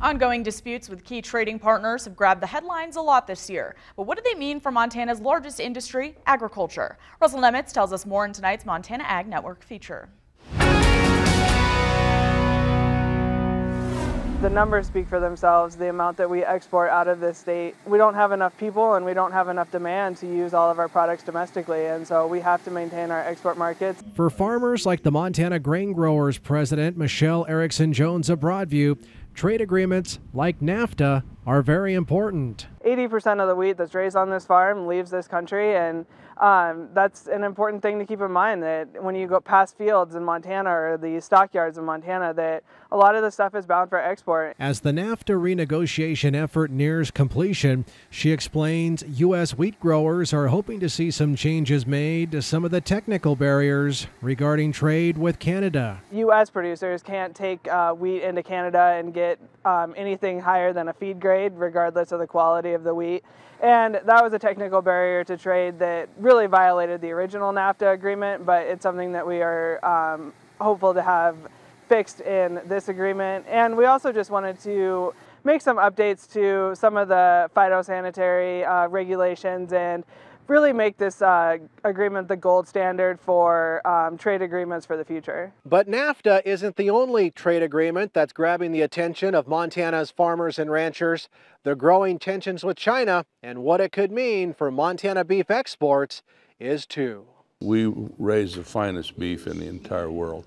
Ongoing disputes with key trading partners have grabbed the headlines a lot this year. But what do they mean for Montana's largest industry, agriculture? Russell Nemitz tells us more in tonight's Montana Ag Network feature. The numbers speak for themselves, the amount that we export out of this state. We don't have enough people and we don't have enough demand to use all of our products domestically, and so we have to maintain our export markets. For farmers like the Montana Grain Growers President Michelle Erickson Jones of Broadview, trade agreements like NAFTA are very important. 80% of the wheat that's raised on this farm leaves this country, and that's an important thing to keep in mind, that when you go past fields in Montana or the stockyards in Montana, that a lot of the stuff is bound for export. As the NAFTA renegotiation effort nears completion, she explains U.S. wheat growers are hoping to see some changes made to some of the technical barriers regarding trade with Canada. U.S. producers can't take wheat into Canada and get anything higher than a feed grade, regardless of the quality of the wheat. And that was a technical barrier to trade that really violated the original NAFTA agreement, but it's something that we are hopeful to have fixed in this agreement. And we also just wanted to make some updates to some of the phytosanitary regulations and really make this agreement the gold standard for trade agreements for the future. But NAFTA isn't the only trade agreement that's grabbing the attention of Montana's farmers and ranchers. The growing tensions with China and what it could mean for Montana beef exports is too. We raise the finest beef in the entire world,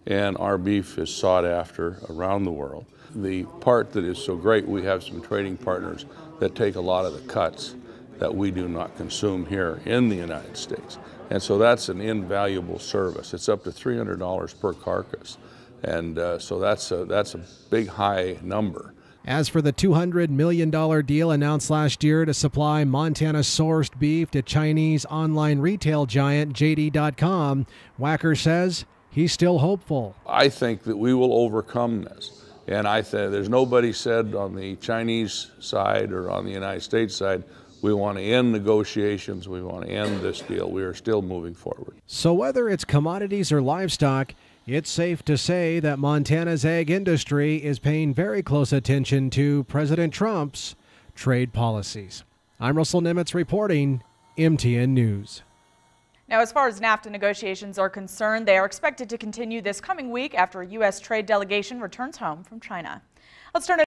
and our beef is sought after around the world. The part that is so great, we have some trading partners that take a lot of the cuts that we do not consume here in the United States. And so that's an invaluable service. It's up to $300 per carcass. And so that's a big high number. As for the $200 million deal announced last year to supply Montana-sourced beef to Chinese online retail giant JD.com, Wacker says he's still hopeful. I think that we will overcome this. And I think there's nobody said on the Chinese side or on the United States side, we want to end negotiations, we want to end this deal. We are still moving forward. So whether it's commodities or livestock, it's safe to say that Montana's ag industry is paying very close attention to President Trump's trade policies. I'm Russell Nemitz reporting, MTN News. Now, as far as NAFTA negotiations are concerned, they are expected to continue this coming week after a U.S. trade delegation returns home from China. Let's turn it